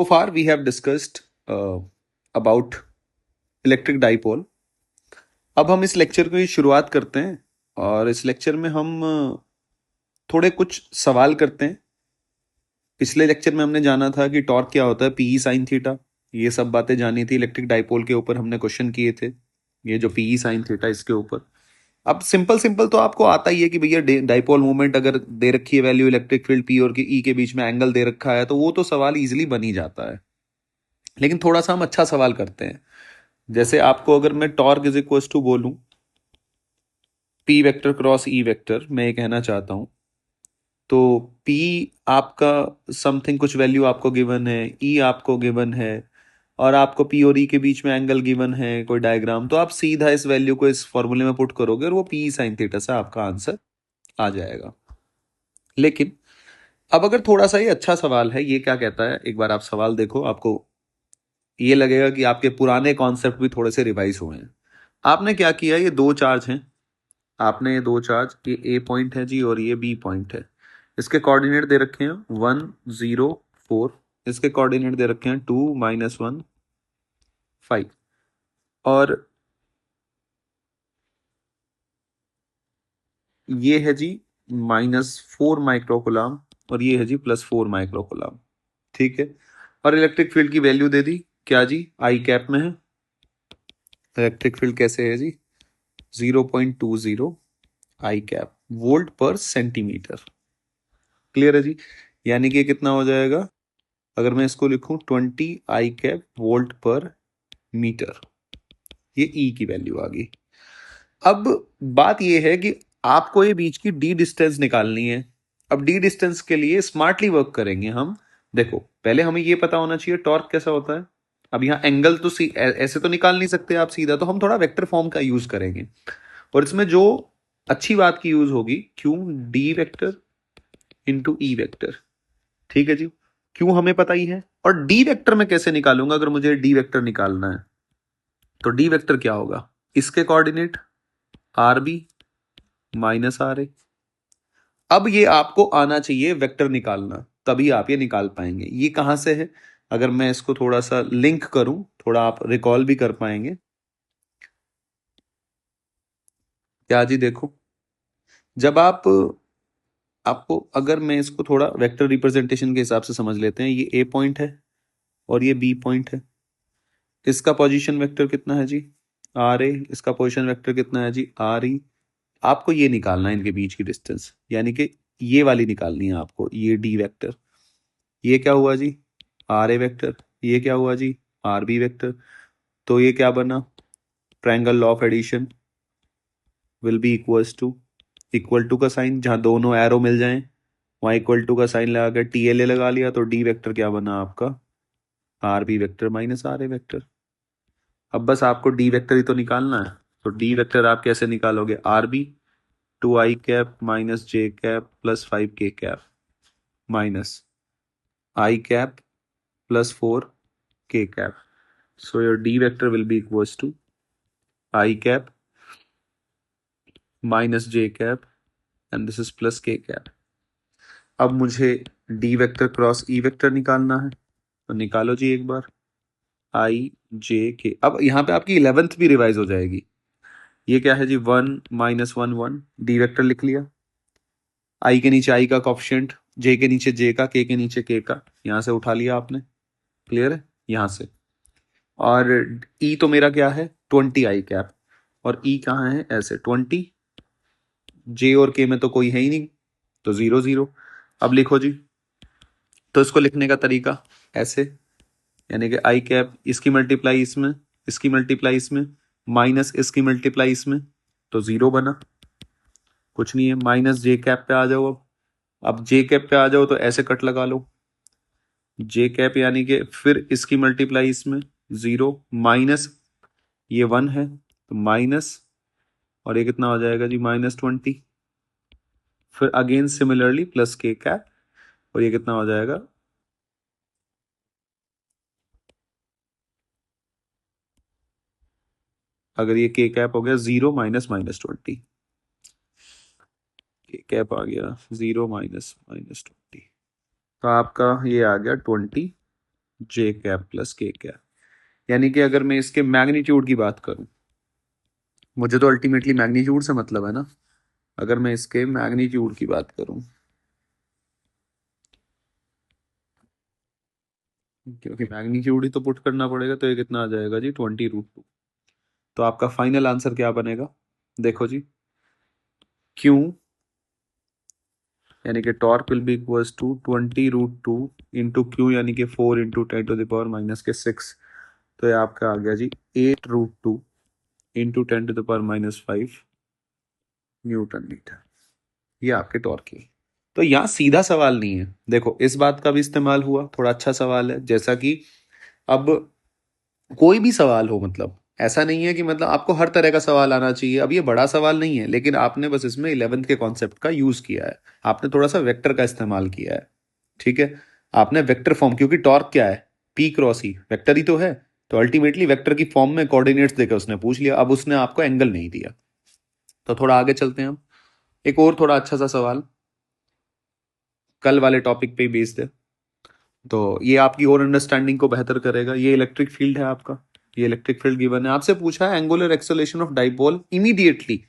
So far, we have discussed about electric dipole. अब हम इस लेक्चर की शुरुआत करते हैं और इस लेक्चर में हम थोड़े कुछ सवाल करते हैं. पिछले लेक्चर में हमने जाना था कि टॉर्क क्या होता है, पीई साइन थीटा, ये सब बातें जानी थी. इलेक्ट्रिक डाइपोल के ऊपर हमने क्वेश्चन किए थे, ये जो पीई साइन थीटा इसके ऊपर. अब सिंपल सिंपल तो आपको आता ही है कि भैया डाइपोल मोमेंट अगर दे रखी है वैल्यू, इलेक्ट्रिक फील्ड पी और ई के बीच में एंगल दे रखा है, तो वो तो सवाल इजीली बन ही जाता है. लेकिन थोड़ा सा हम अच्छा सवाल करते हैं. जैसे आपको अगर मैं टॉर्क इज इक्वल टू बोलूं P vector cross E vector, मैं ये कहना चाहता हूं, तो पी आपका समथिंग कुछ वैल्यू आपको गिवन है, ई आपको गिवन है, और आपको पी और ई के बीच में एंगल गिवन है, कोई डायग्राम, तो आप सीधा इस वैल्यू को इस फॉर्मूले में पुट करोगे और वो पी साइन थीटा से आपका आंसर आ जाएगा. लेकिन अब अगर थोड़ा सा ये अच्छा सवाल है, ये क्या कहता है, एक बार आप सवाल देखो, आपको ये लगेगा कि आपके पुराने कॉन्सेप्ट भी थोड़े से रिवाइज हुए हैं. आपने क्या किया, ये दो चार्ज हैं, आपने ये दो चार्ज, ये ए पॉइंट है जी और ये बी पॉइंट है. इसके कोऑर्डिनेट दे रखे हैं 1 0 4, इसके कोऑर्डिनेट दे रखे हैं 2 - 1 5, और ये है जी -4 माइक्रोकुलाम और ये है जी +4 माइक्रोकुलाम. ठीक है. और इलेक्ट्रिक फील्ड की वैल्यू दे दी क्या जी, आई कैप में है. इलेक्ट्रिक फील्ड कैसे है जी, 0.20 आई कैप वोल्ट पर सेंटीमीटर. क्लियर है जी. यानी कि ये कितना हो जाएगा, अगर मैं इसको लिखूं 20 आई कैप वोल्ट पर मीटर, ये ई की वैल्यू आ गई. अब बात ये है कि आपको ये बीच की डी डिस्टेंस निकालनी है. अब डी डिस्टेंस के लिए स्मार्टली वर्क करेंगे हम. देखो, पहले हमें ये पता होना चाहिए टॉर्क कैसा होता है. अब यहाँ एंगल तो ऐसे तो निकाल नहीं सकते आप सीधा, तो हम थोड़ा वेक्टर फॉर्म का यूज करेंगे. और इसमें जो अच्छी बात की यूज होगी, Q D vector into E vector. ठीक है जी. क्यों हमें पता ही है. और डी वेक्टर में कैसे निकालूंगा, अगर मुझे डी वेक्टर निकालना है तो डी वेक्टर क्या होगा, इसके कोऑर्डिनेट आर बी -RA. अब ये आपको आना चाहिए वेक्टर निकालना, तभी आप ये निकाल पाएंगे. ये कहां से है, अगर मैं इसको थोड़ा सा लिंक करूं, थोड़ा आप रिकॉल भी कर पाएंगे क्या जी. देखो, जब आपको अगर मैं इसको थोड़ा वेक्टर रिप्रेजेंटेशन के हिसाब से समझ लेते हैं, ये ए पॉइंट है और ये बी पॉइंट है. इसका पोजीशन वेक्टर कितना है जी, RA. इसका पोजीशन वेक्टर कितना है जी, RE. आपको ये निकालना है इनके बीच की डिस्टेंस, यानी कि ये वाली निकालनी है आपको, ये डी वेक्टर. ये क्या हुआ जी, RA वेक्टर. ये क्या हुआ जी, RB वेक्टर. तो ये क्या बना, triangle law of addition will be equal to का साइन, जहां दोनों एरो मिल जाएं वहां इक्वल टू का साइन लगा कर TLA लगा लिया, तो डी वेक्टर क्या बना आपका, RB वेक्टर -RA वेक्टर. अब बस आपको डी वेक्टर ही तो निकालना है. तो डी वेक्टर आप कैसे निकालोगे, RB 2 I cap -J cap +5 K cap minus I cap +4 K cap. So your D vector will be equals to I cap -J cap and this is +K cap. अब मुझे D vector cross E vector निकालना है, तो निकालो जी एक बार. IJK. अब यहाँ पे आपकी 11th भी रिवाइज हो जाएगी. ये क्या है जी, 1 - 1 1. डी वेक्टर लिख लिया, I के नीचे I का कॉफिशिएंट, J के नीचे J का, K के नीचे K का, यहां से उठा लिया आपने. क्लियर है, यहां से. और E तो मेरा क्या है, 20 I कैप, और E कहाँ है, ऐसे 20. J और K में तो कोई है ही नहीं, तो 0 0. अब लिखो जी, तो इसको लिखने का तरीका ऐसे, यानी कि आई कैप इसकी मल्टीप्लाई इसमें, इसकी मल्टीप्लाई इसमें, माइनस इसकी मल्टीप्लाई इसमें, तो 0 बना. कुछ नहीं है, -J कैप पे आ जाओ. अब J कैप पे आ जाओ तो ऐसे कट लगा लो, J कैप यानी कि फिर इसकी मल्टीप्लाई इसमें 0, माइनस ये 1 है तो माइनस, और ये कितना हो जाएगा जी, -20. फिर अगेन सिमिलरली +K कैप, और ये कितना हो जाएगा, अगर ये K कैप हो गया 0 -20, K कैप आ गया 0 -20, तो आपका ये आ गया 20 जे कैप प्लस के कैप। यानी कि अगर मैं इसके मैग्नीट्यूड की बात करूं, मुझे तो अल्टीमेटली मैग्नीट्यूड से मतलब है ना। अगर मैं इसके मैग्नीट्यूड की बात करूं, क्योंकि मैग्नीट्यूड ही तो पुट करना पड़ेगा, तो ये कितना आ जाएगा जी, 20√2। तो आपका फाइनल आंसर क्या बनेगा, देखो जी, क्यू यानी कि torque will be equals to 20√2 into Q, यानी कि 4 × 10⁻⁻6। तो ये आपका आ गया जी 8√2 इंटू 10⁻⁻5 न्यूटन मीटर। ये आपके टॉर्क की। तो यहाँ सीधा सवाल नहीं है, देखो इस बात का भी इस्तेमाल हुआ, थोड़ा अच्छा सवाल है। जैसा कि अब कोई भी सवाल हो, मतलब ऐसा नहीं है कि मतलब आपको हर तरह का सवाल आना चाहिए। अब ये बड़ा सवाल नहीं है, लेकिन आपने बस इसमें 11th के कॉन्सेप्ट का यूज किया है। आपने थोड़ा सा वेक्टर का इस्तेमाल किया है, ठीक है। आपने वेक्टर फॉर्म, क्योंकि टॉर्क क्या है, पी क्रॉस ई, वेक्टर ही तो है। तो अल्टीमेटली वेक्टर की फॉर्म में कोऑर्डिनेट्स देकर उसने पूछ लिया। अब उसने आपको एंगल नहीं दिया। तो थोड़ा आगे चलते हैं हम। एक और थोड़ा अच्छा सा सवाल कल वाले टॉपिक पे ही बेस्ड है, तो ये आपकी और अंडरस्टैंडिंग को बेहतर करेगा। ये इलेक्ट्रिक फील्ड है आपका, ये इलेक्ट्रिक फील्ड गिवन है। आपसे पूछा है angular acceleration of dipole immediately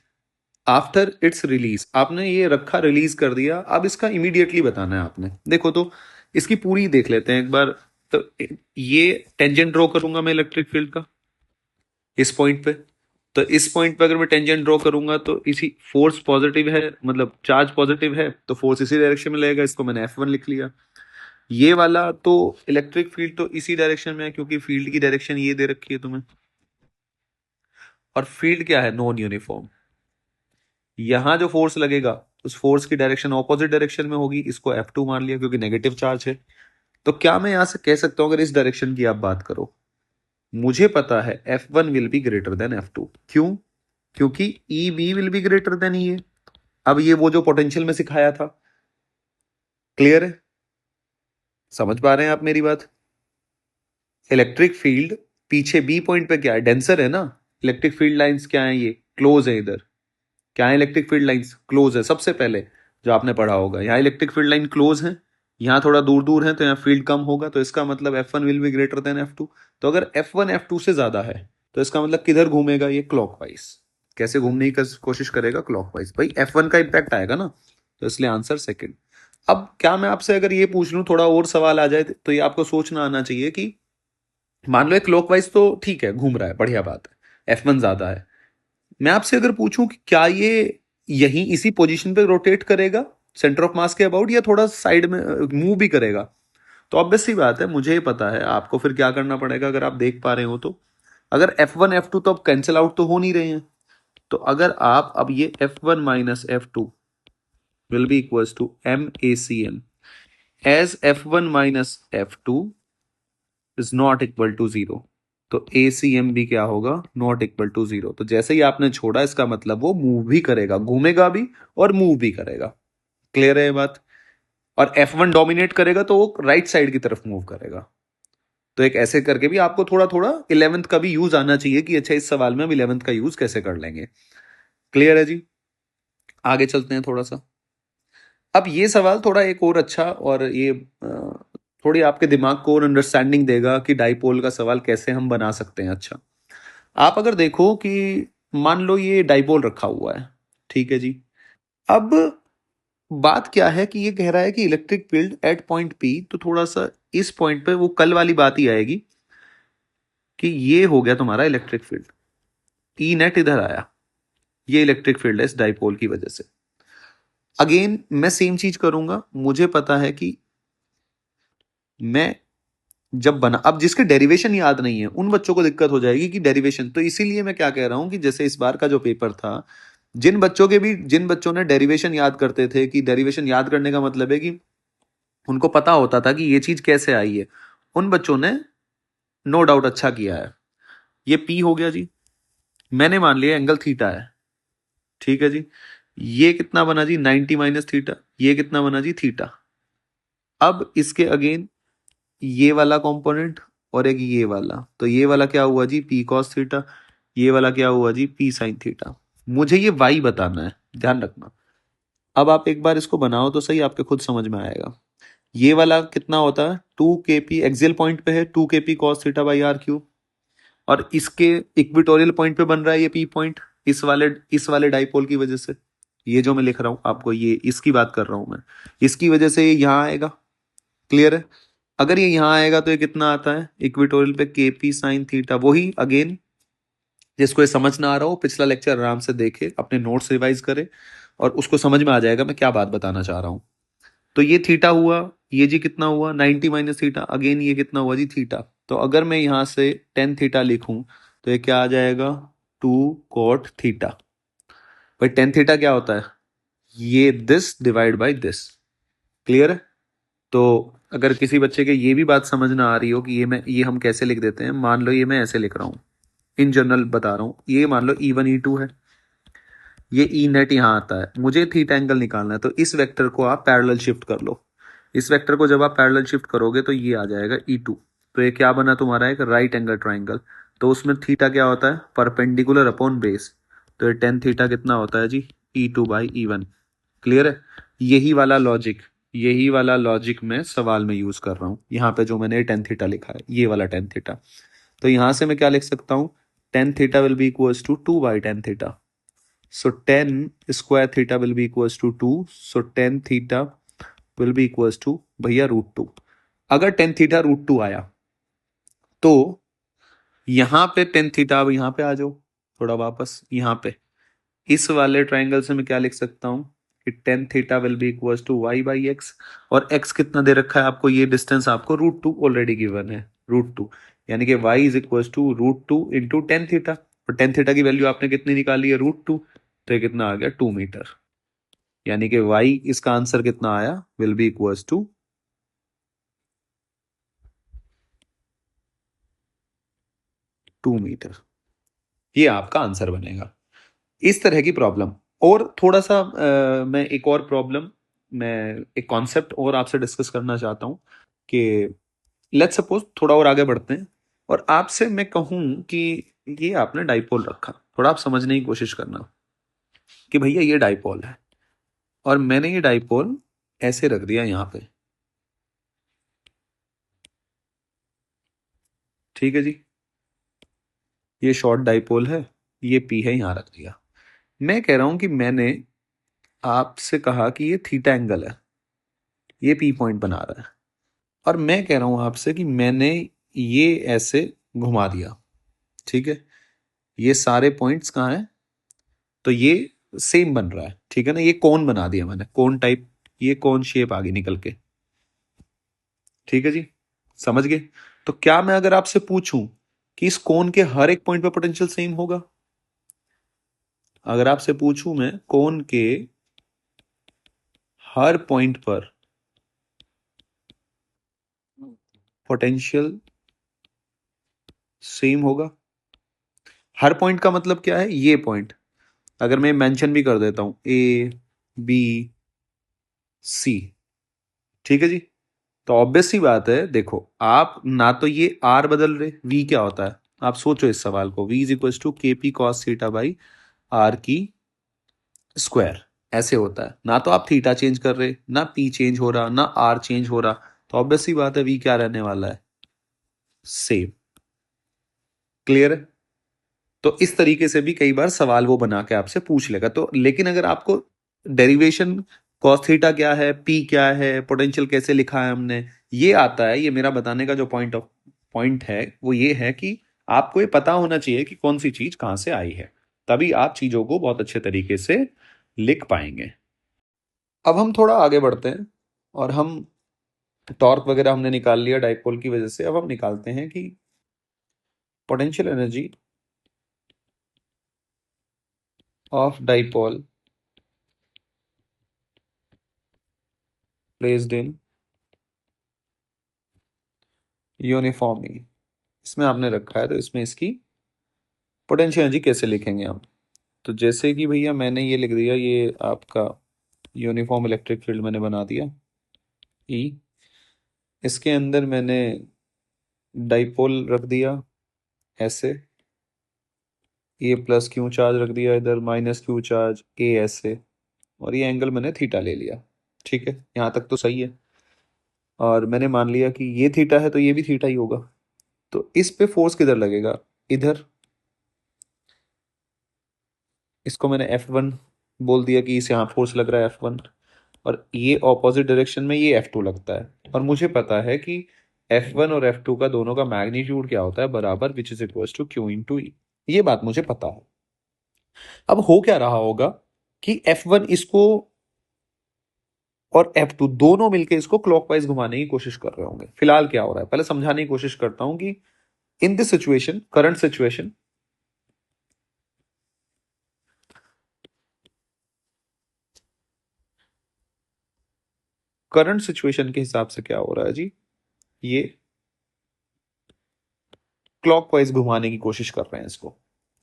after it's release. आपने ये रखा, रिलीज कर दिया, अब इसका इमीडिएटली बताना है आपने। देखो तो इसकी पूरी देख लेते हैं एक बार। तो ये टेंजेंट ड्रॉ करूंगा मैं इलेक्ट्रिक फील्ड का इस पॉइंट पे। तो इस पॉइंट पे अगर मैं टेंजेंट ड्रॉ करूंगा तो इसी फोर्स पॉजिटिव है, मतलब चार्ज पॉजिटिव है, तो फोर्स इसी डायरेक्शन में लगेगा। इसको मैंने F1 लिख लिया। ये वाला तो इलेक्ट्रिक फील्ड तो इसी डायरेक्शन में है, क्योंकि फील्ड की डायरेक्शन ये दे रखी है तुम्हें। और फील्ड क्या है, नॉन यूनिफॉर्म। यहां जो फोर्स लगेगा उस फोर्स की डायरेक्शन ऑपोजिट डायरेक्शन में होगी। इसको F2 मान लिया क्योंकि नेगेटिव चार्ज है। तो क्या मैं यहां से कह सकता हूं, अगर इस डायरेक्शन की आप बात करो, मुझे पता है F1 will be greater then F2। क्यों? क्योंकि E B will be greater than E. अब ये वो जो पोटेंशियल में सिखाया था, क्लियर है? समझ पा रहे हैं आप मेरी बात? इलेक्ट्रिक फील्ड पीछे बी पॉइंट पे क्या है, डेंसर है ना। इलेक्ट्रिक फील्ड लाइंस क्या है, ये क्लोज है। इधर क्या है, इलेक्ट्रिक फील्ड लाइंस क्लोज है। सबसे पहले जो आपने पढ़ा होगा, यहाँ इलेक्ट्रिक फील्ड लाइन क्लोज है, यहाँ थोड़ा दूर दूर है, तो यहाँ फील्ड कम होगा। तो इसका मतलब F1 will be greater then F2। तो अगर F1 F2 से ज्यादा है, तो इसका मतलब किधर घूमेगा ये, क्लॉकवाइज। कैसे घूमने की कोशिश करेगा, क्लॉकवाइज। भाई F1 का इम्पैक्ट आएगा ना, तो इसलिए आंसर सेकंड। अब क्या मैं आपसे अगर ये पूछ लूं, थोड़ा और सवाल आ जाए, तो ये आपको सोचना आना चाहिए कि मान लो एक क्लॉकवाइज तो ठीक है, घूम रहा है, बढ़िया बात है, F1 ज्यादा है। मैं आपसे अगर पूछूं कि क्या ये यहीं इसी पोजीशन पे रोटेट करेगा सेंटर ऑफ मास के अबाउट, या थोड़ा साइड में मूव भी करेगा, तो ऑब्वियस सी बात है, मुझे ही पता है। आपको फिर क्या करना पड़ेगा, अगर आप देख पा रहे हो तो, अगर F1 F2 तो अब कैंसिल आउट तो हो नहीं रहे हैं। तो अगर आप अब ये F1 minus F2 will be equals to MACM, as F1 minus F2 is not equal to zero, तो ACM भी क्या होगा, नॉट इक्वल टू जीरो। तो जैसे ही आपने छोड़ा, इसका मतलब वो मूव भी करेगा, घूमेगा भी और मूव भी करेगा। क्लियर है ये बात? और F1 डोमिनेट करेगा तो वो राइट साइड की तरफ मूव करेगा। तो एक ऐसे करके भी आपको थोड़ा थोड़ा 11th का भी यूज आना चाहिए कि अच्छा इस सवाल में हम 11th का यूज कैसे कर लेंगे। क्लियर है जी? आगे चलते हैं थोड़ा सा। अब ये सवाल थोड़ा एक और अच्छा, और ये थोड़ी आपके दिमाग को और अंडरस्टैंडिंग देगा कि डाइपोल का सवाल कैसे हम बना सकते हैं। अच्छा, आप अगर देखो कि मान लो ये डाइपोल रखा हुआ है, ठीक है जी। अब बात क्या है कि ये कह रहा है कि electric field at point P, तो थोड़ा सा इस पॉइंट पे वो कल वाली बात ही आएगी कि ये हो गया तुम्हारा इलेक्ट्रिक फील्ड, ई नेट इधर आया, ये इलेक्ट्रिक फील्ड है इस डाइपोल की वजह से। अगेन मैं सेम चीज करूंगा। मुझे पता है कि मैं जब बना, अब जिसके डेरिवेशन याद नहीं है उन बच्चों को दिक्कत हो जाएगी कि डेरिवेशन, तो इसीलिए मैं क्या कह रहा हूं कि जैसे इस बार का जो पेपर था, जिन बच्चों ने डेरिवेशन याद करते थे, कि डेरिवेशन याद करने का मतलब है कि उनको पता होता था कि ये चीज कैसे आई है, उन बच्चों ने नो डाउट अच्छा किया है। ये पी हो गया जी, मैंने मान लिया एंगल थीटा है, ठीक है जी। ये कितना बना जी, 90 - थीटा। ये कितना बना जी, थीटा। अब इसके अगेन ये वाला कंपोनेंट और एक ये वाला, तो ये वाला क्या हुआ जी, पी कॉस थीटा। ये वाला क्या हुआ जी, पी साइन थीटा। मुझे ये वाई बताना है, ध्यान रखना। अब आप एक बार इसको बनाओ तो सही, आपके खुद समझ में आएगा। ये वाला कितना होता है, 2 kp एक्सियल पॉइंट पे है, 2 kp cos theta by R cube, और इसके इक्वेटोरियल पॉइंट पे बन रहा है ये पी पॉइंट, इस वाले डाइपोल की वजह से। ये जो मैं लिख रहा हूं आपको, ये इसकी बात कर रहा हूं मैं, इसकी वजह से ये यहाँ आएगा। क्लियर है? अगर ये यहाँ आएगा तो ये कितना आता है इक्वेटोरियल पे, के पी साइन थीटा। वही अगेन, जिसको ये समझ ना आ रहा हो पिछला लेक्चर आराम से देखे, अपने नोट्स रिवाइज करे, और उसको समझ में आ जाएगा मैं क्या बात बताना चाह रहा हूं। तो ये थीटा हुआ, ये जी कितना हुआ 90 माइनस थीटा, अगेन ये कितना हुआ जी थीटा। तो अगर मैं यहां से टेन थीटा लिखूं तो ये क्या आ जाएगा, 2 cot थीटा। भाई टेन थीटा क्या होता है, ये this divide by this. Clear है? तो अगर किसी बच्चे के ये भी बात समझ ना आ रही हो कि ये हम कैसे लिख देते हैं, मान लो ये मैं ऐसे लिख रहा हूं, इन जनरल बता रहा हूं, ये मान लो E1 E2 है, ये ई नेट यहाँ आता है, मुझे थीटा एंगल निकालना है, तो इस वेक्टर को आप पैरेलल शिफ्ट कर लो। इस वेक्टर को जब आप पैरेलल शिफ्ट करोगे तो ये आ जाएगा E2। तो ये क्या बना तुम्हारा, एक राइट एंगल ट्राइंगल। तो उसमें थीटा क्या होता है, परपेंडिकुलर अपॉन बेस। तो ये टेन थीटा कितना होता है जी, E2/E1। क्लियर है? यही वाला लॉजिक, यही वाला लॉजिक मैं सवाल में यूज कर रहा हूं, यहाँ पे जो मैंने टेन थीटा लिखा है, ये वाला टेन थीटा। तो यहां से मैं क्या लिख सकता हूँ, tan theta will be equals to 2/tan theta. So tan square theta will be equals to 2. So tan theta will be equals to भैया √2। अगर tan theta √2 आया तो यहां पे tan theta, अब यहां पे आ जाओ थोड़ा वापस यहाँ पे, इस वाले ट्राइंगल से मैं क्या लिख सकता हूं कि tan theta will be equals to y/x। और x कितना दे रखा है आपको, ये डिस्टेंस आपको √2 ऑलरेडी गिवन है, √2, यानी कि y is equals to √2 into tan theta. और टेन थीटा की वैल्यू आपने कितनी निकाली है, √2, तो ये कितना आ गया 2 मीटर। यानी कि y इसका आंसर कितना आया, will be equals to 2 metre. ये आपका आंसर बनेगा। इस तरह की प्रॉब्लम, और थोड़ा सा मैं एक और प्रॉब्लम, मैं एक कॉन्सेप्ट और आपसे डिस्कस करना चाहता हूं कि लेट्स सपोज थोड़ा और आगे बढ़ते हैं, और आपसे मैं कहूं कि ये आपने डाइपोल रखा, थोड़ा आप समझने की कोशिश करना कि भैया ये डाइपोल है, और मैंने ये डाइपोल ऐसे रख दिया यहां पे। ठीक है जी, ये शॉर्ट डाइपोल है, ये पी है, यहां रख दिया। मैं कह रहा हूं कि मैंने आपसे कहा कि ये थीटा एंगल है, ये पी पॉइंट बना रहा है, और मैं कह रहा हूं आपसे कि मैंने ये ऐसे घुमा दिया। ठीक है? ये सारे पॉइंट्स कहाँ हैं, तो ये सेम बन रहा है। ठीक है ना? ये कोन बना दिया मैंने, कोन टाइप, ये कोन शेप आ गई निकल के। ठीक है जी, समझ गए? तो क्या मैं अगर आपसे पूछूं कि इस कोन के हर एक पॉइंट पे पोटेंशियल सेम होगा, अगर आपसे पूछूं मैं कोन के हर पॉइंट पर पोटेंशियल सेम होगा, हर पॉइंट का मतलब क्या है, ये पॉइंट अगर मैं मेंशन भी कर देता हूं A B C, ठीक है जी, तो ऑब्वियस सी बात है, देखो आप ना तो ये आर बदल रहे, वी क्या होता है, आप सोचो इस सवाल को, v is equal to K P cos theta by R की स्क्वायर, ऐसे होता है। ना तो आप थीटा चेंज कर रहे, ना पी चेंज हो रहा, ना आर चेंज हो रहा, तो ऑब्वियस सी बात है वी क्या रहने वाला है, सेम। क्लियर है? तो इस तरीके से भी कई बार सवाल वो बना के आपसे पूछ लेगा। तो लेकिन अगर आपको डेरिवेशन, कॉस थीटा क्या है, पी क्या है, पोटेंशियल कैसे लिखा है हमने, ये आता है, ये मेरा बताने का जो पॉइंट है वो ये है कि आपको ये पता होना चाहिए कि कौन सी चीज कहां से आई है, तभी आप चीजों को बहुत अच्छे तरीके से लिख पाएंगे। अब हम थोड़ा आगे बढ़ते हैं, और हम टॉर्क वगैरह हमने निकाल लिया डाइपोल की वजह से, अब हम निकालते हैं कि potential energy of dipole placed in uniformly. इसमें आपने रखा है, तो इसमें इसकी पोटेंशियल एनर्जी कैसे लिखेंगे हम। तो जैसे कि भैया मैंने ये लिख दिया, ये आपका यूनिफॉर्म इलेक्ट्रिक फील्ड मैंने बना दिया ई, इसके अंदर मैंने डाइपोल रख दिया ऐसे, ए प्लस क्यू चार्ज रख दिया इधर, माइनस क्यू चार्ज ए ऐसे, और ये एंगल मैंने थीटा ले लिया। ठीक है, यहाँ तक तो सही है। और मैंने मान लिया कि ये थीटा है तो ये भी थीटा ही होगा। तो इस पे फोर्स किधर लगेगा? इधर। इसको मैंने F1 बोल दिया कि इस यहाँ फोर्स लग रहा है F1, और ये ऑपोजिट डायरेक्शन में ये F2 लगता है। और मुझे पता है कि F1 और F2 का दोनों का मैग्नीट्यूड क्या होता है, बराबर which is equal to Q into E. ये बात मुझे पता है। अब हो क्या रहा होगा कि F1 इसको और F2 दोनों मिलकर इसको क्लॉकवाइज घुमाने की कोशिश कर रहे होंगे। फिलहाल क्या हो रहा है पहले समझाने की कोशिश करता हूं कि in this situation, current situation के हिसाब से क्या हो रहा है जी, ये क्लॉकवाइज घुमाने की कोशिश कर रहे हैं इसको।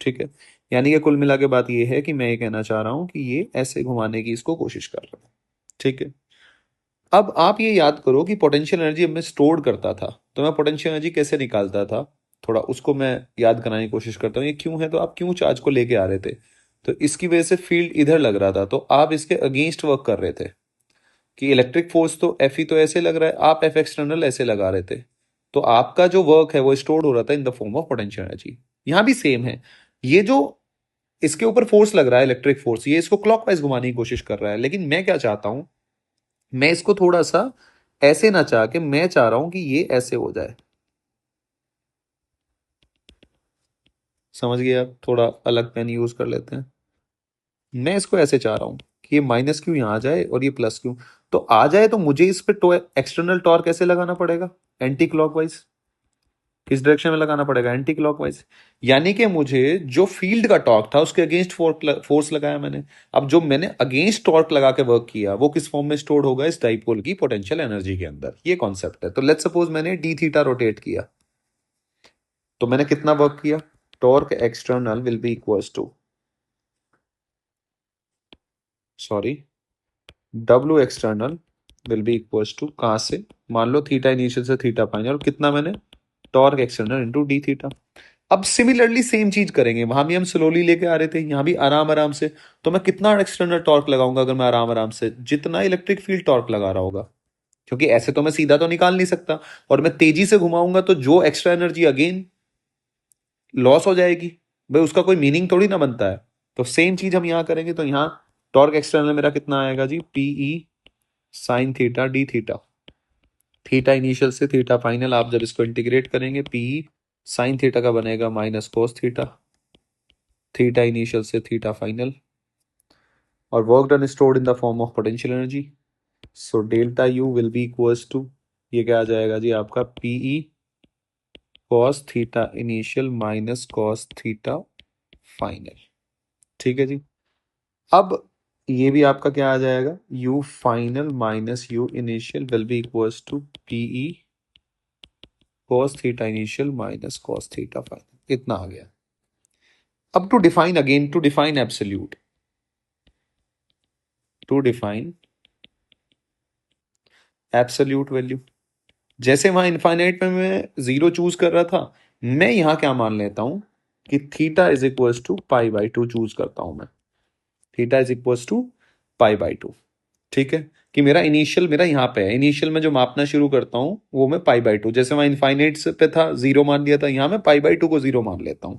ठीक है, यानी कि कुल मिला के बात ये है कि मैं ये कहना चाह रहा हूं कि ये ऐसे घुमाने की इसको कोशिश कर रहे हैं। ठीक है, अब आप ये याद करो कि पोटेंशियल एनर्जी अब मैं स्टोर करता था, तो मैं पोटेंशियल एनर्जी कैसे निकालता था, थोड़ा उसको मैं याद कराने की कोशिश करता हूँ। ये क्यों है, तो आप क्यों चार्ज को लेके आ रहे थे, तो इसकी वजह से फील्ड इधर लग रहा था, तो आप इसके अगेंस्ट वर्क कर रहे थे कि इलेक्ट्रिक फोर्स तो एफ ई तो ऐसे लग रहा है, आप एफ एक्सटर्नल ऐसे लगा रहे थे, तो आपका जो वर्क है वो स्टोर हो रहा था इन the form of potential energy. यहां भी सेम है, ये जो इसके ऊपर फोर्स लग रहा है इलेक्ट्रिक फोर्स, ये इसको क्लॉकवाइज घुमाने की कोशिश कर रहा है, लेकिन मैं क्या चाहता हूं, मैं इसको थोड़ा सा ऐसे ना चाह के मैं चाह रहा हूं कि ये ऐसे हो जाए। समझ गए आप? थोड़ा अलग पेन यूज कर लेते हैं। मैं इसको ऐसे चाह रहा हूं कि ये माइनस क्यू यहां आ जाए और ये प्लस क्यू तो आ जाए, तो मुझे इस पे एक्सटर्नल टॉर्क कैसे लगाना पड़ेगा, एंटी क्लॉकवाइज। किस डायरेक्शन में लगाना पड़ेगा, एंटी क्लॉकवाइज। यानी कि मुझे जो फील्ड का टॉर्क था उसके अगेंस्ट फोर्स लगाया मैंने। अब जो मैंने अगेंस्ट टॉर्क लगा के वर्क किया वो किस फॉर्म में स्टोर होगा, इस डाइपोल की पोटेंशियल एनर्जी के अंदर। ये कॉन्सेप्ट है। तो लेट्स सपोज मैंने डी थीटा रोटेट किया, तो मैंने कितना वर्क किया, torque external will be equals to, sorry, W external will be equals to, कहां से, मान लो थीटा इनिशियल से थीटा फाइनल, और कितना मैंने, torque external into D theta. अब सिमिलरली सेम चीज करेंगे, वहां भी हम स्लोली लेके आ रहे थे, यहां भी आराम आराम से। तो मैं कितना एक्सटर्नल टॉर्क लगाऊंगा अगर मैं आराम आराम से, जितना इलेक्ट्रिक फील्ड टॉर्क लगा रहा होगा, क्योंकि ऐसे तो मैं सीधा तो निकाल नहीं सकता, और मैं तेजी से घुमाऊंगा तो जो एक्स्ट्रा एनर्जी अगेन लॉस हो जाएगी, भाई उसका कोई मीनिंग थोड़ी ना बनता है। तो सेम चीज हम यहां करेंगे, तो यहां टॉर्क एक्सटर्नल मेरा कितना आएगा जी, PE sine theta d theta, theta initial से थीटा फाइनल, आप जब इसको इंटीग्रेट करेंगे पीई साइन थीटा का बनेगा minus cos theta, theta initial से थीटा फाइनल, और work done stored in the form of potential energy. So delta U will be equals to, ये क्या आ जाएगा जी आपका, PE cos theta initial minus cos theta final. ठीक है जी। अब ये भी आपका क्या आ जाएगा, u final minus u initial will be equals to PE cos theta initial minus cos theta final. इतना आ गया। अब to define again, to define absolute, to define absolute value, जैसे वहां इनफाइनाइट में मैं जीरो चूज कर रहा था, मैं यहां क्या मान लेता हूं कि theta is equals to pi by two choose करता हूं मैं, theta is equals to pi by two. ठीक है, कि मेरा इनिशियल मेरा यहाँ पे है, इनिशियल में जो मापना शुरू करता हूं वो मैं पाई बाई टू, जैसे वहां इनफाइनाइट पे था जीरो मान लिया था, यहां मैं पाई बाई टू को जीरो मान लेता हूं।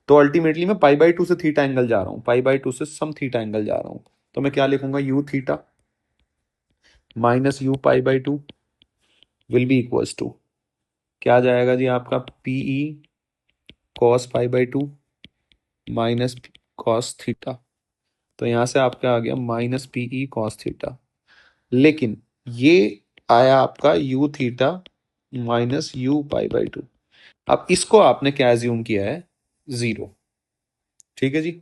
तो अल्टीमेटली मैं पाई बाई टू से थीटा एंगल जा रहा हूं, पाई बाई टू से सम थीटा एंगल जा रहा हूं। तो मैं क्या लिखूंगा, U theta minus U pi by two will be equals to, क्या आ जाएगा जी आपका, PE cos pi by two minus cos theta. तो यहां से आपका आ गया माइनस पीई कॉस थीटा, लेकिन ये आया आपका you theta minus U pi by to. अब इसको आपने क्या एज्यूम किया है, जीरो। ठीक है जी,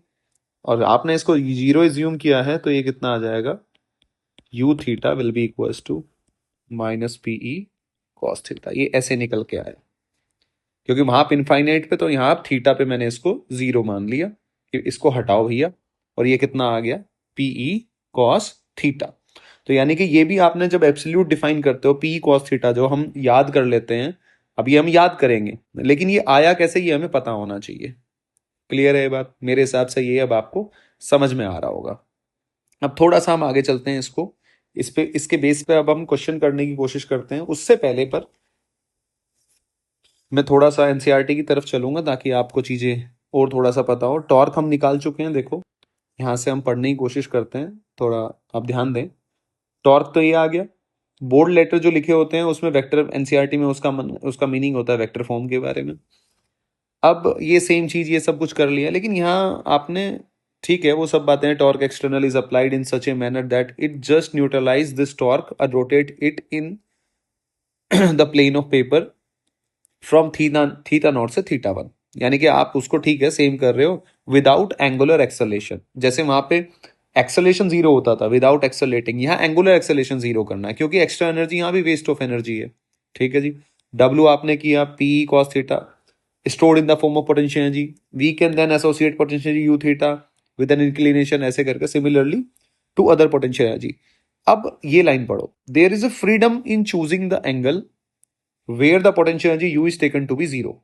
और आपने इसको जीरो एज्यूम किया है, तो ये कितना आ जाएगा, U theta will be equals to minus PE cos theta. ये ऐसे निकल के आया, क्योंकि वहां पे इनफाइनाइट पे, तो यहां आप थीटा पे मैंने इसको जीरो मान लिया कि इसको हटाओ भैया, और ये कितना आ गया, पीई कॉस थीटा। तो यानी कि ये भी आपने जब एब्सोल्यूट डिफाइन करते हो, पीई कॉस थीटा जो हम याद कर लेते हैं, अब ये हम याद करेंगे, लेकिन ये आया कैसे ये हमें पता होना चाहिए। क्लियर है ये बात? मेरे हिसाब से ये अब आपको समझ में आ रहा होगा। अब थोड़ा सा हम आगे चलते हैं इसको इसके बेस पे अब हम क्वेश्चन करने की कोशिश करते हैं। उससे पहले पर मैं थोड़ा सा एनसीईआरटी की तरफ चलूंगा ताकि आपको चीजें और थोड़ा सा पता हो। टॉर्क हम निकाल चुके हैं, देखो यहाँ से हम पढ़ने की कोशिश करते हैं, थोड़ा आप ध्यान दें। टॉर्क तो ये आ गया। बोल्ड लेटर जो लिखे होते हैं उसमें वेक्टर, एनसीईआरटी में उसका मीनिंग होता है वेक्टर फॉर्म के बारे में। अब ये सेम चीज ये सब कुछ कर लिया, लेकिन यहाँ आपने, ठीक है वो सब बातें, torque external is applied in such a manner that it just neutralise this torque और rotate it in the plane of paper from theta theta not से थीटा वन। यानी कि आप उसको ठीक है सेम कर रहे हो विदाउट एंगुलर एक्सेलेशन। जैसे वहां पे एक्सेलेशन जीरो होता था विदाउट एक्सेलेटिंग, यहाँ एंगुलर एक्सेलेशन जीरो करना है क्योंकि एक्स्ट्रा एनर्जी यहाँ भी वेस्ट ऑफ एनर्जी है। ठीक है जी। डब्ल्यू आपने किया P cos theta stored in the form of potential energy. We can then associate potential energy u theta with an inclination ऐसे करके similarly to other potential energy. अब ये लाइन पढ़ो, there is a freedom in choosing the angle where the potential energy u is taken to be zero.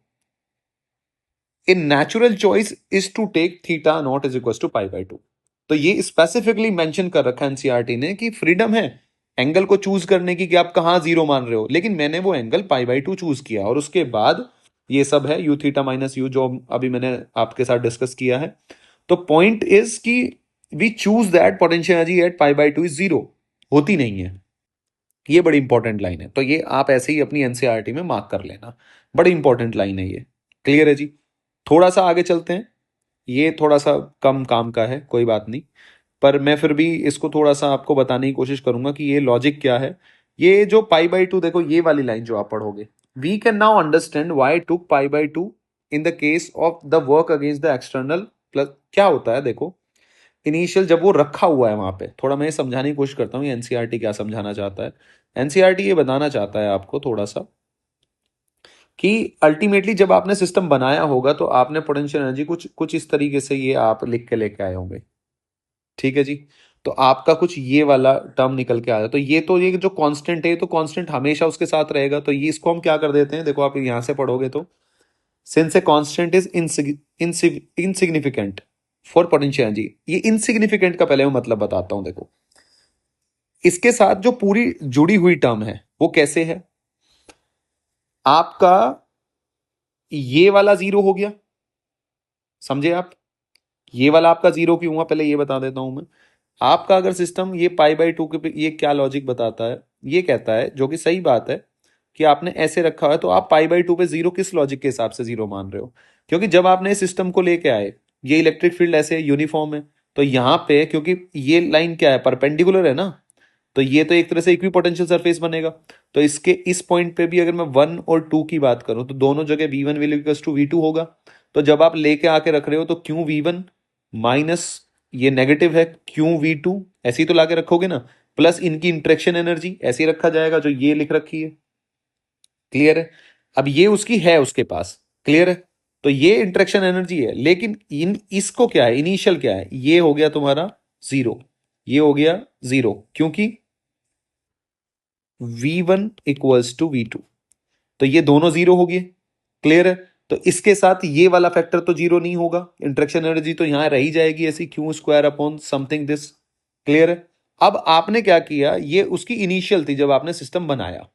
A natural choice is to take theta naught is equals to pi by 2. तो ये specifically mention कर रखा है NCERT ने कि freedom है angle को choose करने की कि आप कहां जीरो मान रहे हो, लेकिन मैंने वो angle pi by two choose किया और उसके बाद ये सब है यू थीटा माइनस यू जो अभी मैंने आपके साथ डिस्कस किया है। तो पॉइंट इज कि we choose that potential energy at pi by two is zero, होती नहीं है। ये बड़ी इंपॉर्टेंट लाइन है, तो ये आप ऐसे ही अपनी एनसीईआरटी में मार्क कर लेना, बड़ी इंपॉर्टेंट लाइन है ये। क्लियर है जी। थोड़ा सा आगे चलते हैं, ये थोड़ा सा कम काम का है, कोई बात नहीं, पर मैं फिर भी इसको थोड़ा सा आपको बताने की कोशिश करूंगा कि ये लॉजिक क्या है। ये जो पाई बाई टू, देखो ये वाली लाइन जो आप पढ़ोगे, we can now understand why took pi by two in the case of the work against the external plus. क्या होता है देखो, इनिशियल जब वो रखा हुआ है वहां पे, थोड़ा मैं समझाने की कोशिश करता हूँ एनसीईआरटी क्या समझाना चाहता है। एनसीईआरटी ये बताना चाहता है आपको थोड़ा सा कि अल्टीमेटली जब आपने सिस्टम बनाया होगा तो आपने पोटेंशियल एनर्जी कुछ कुछ इस तरीके से ये आप लिख के लेके आए होंगे। ठीक है जी। तो आपका कुछ ये वाला टर्म निकल के आया, तो ये जो कांस्टेंट है तो कांस्टेंट हमेशा उसके साथ रहेगा, तो ये इसको हम क्या कर देते हैं, देखो आप यहां से पढ़ोगे तो since a constant is insignificant for potential energy. ये इनसिग्निफिकेंट का पहले मैं मतलब बताता हूं। देखो इसके साथ जो पूरी जुड़ी हुई टर्म है वो कैसे है, आपका ये वाला जीरो हो गया, समझे आप। ये वाला आपका जीरो क्यों हुआ पहले ये बता देता हूं मैं। आपका अगर सिस्टम ये पाई बाई टू के, ये क्या लॉजिक बताता है, ये कहता है जो कि सही बात है कि आपने ऐसे रखा है तो आप पाई बाई टू पे जीरो किस लॉजिक के हिसाब से जीरो मान रहे हो, क्योंकि जब आपने सिस्टम को लेके आए ये इलेक्ट्रिक फील्ड ऐसे यूनिफॉर्म है, तो यहाँ पे क्योंकि ये लाइन क्या है परपेंडिकुलर है ना, तो ये तो एक तरह से इक्विपोटेंशियल सरफेस बनेगा। तो इसके इस पॉइंट पे भी अगर मैं वन और टू की बात करूं तो दोनों जगह V one will equals to V two होगा। तो जब आप लेके आके रख रहे हो तो क्यों वी वन माइनस ये नेगेटिव है क्यों वी टू, ऐसे ही तो लाके रखोगे ना, प्लस इनकी इंटरेक्शन एनर्जी ऐसे ही रखा जाएगा जो ये लिख रखी है। क्लियर है। अब ये उसकी है उसके पास, क्लियर है। तो ये इंटरेक्शन एनर्जी है, लेकिन इन इसको क्या है, इनिशियल क्या है, ये हो गया तुम्हारा जीरो, ये हो गया जीरो क्योंकि v1 इक्वल्स टू v2, तो ये दोनों जीरो हो गए। क्लियर है। तो इसके साथ ये वाला फैक्टर तो जीरो नहीं होगा, इंटरेक्शन एनर्जी तो यहां रही जाएगी ऐसी Q square upon something this. Clear है। अब आपने क्या किया, ये उसकी इनिशियल थी जब आपने सिस्टम बनाया।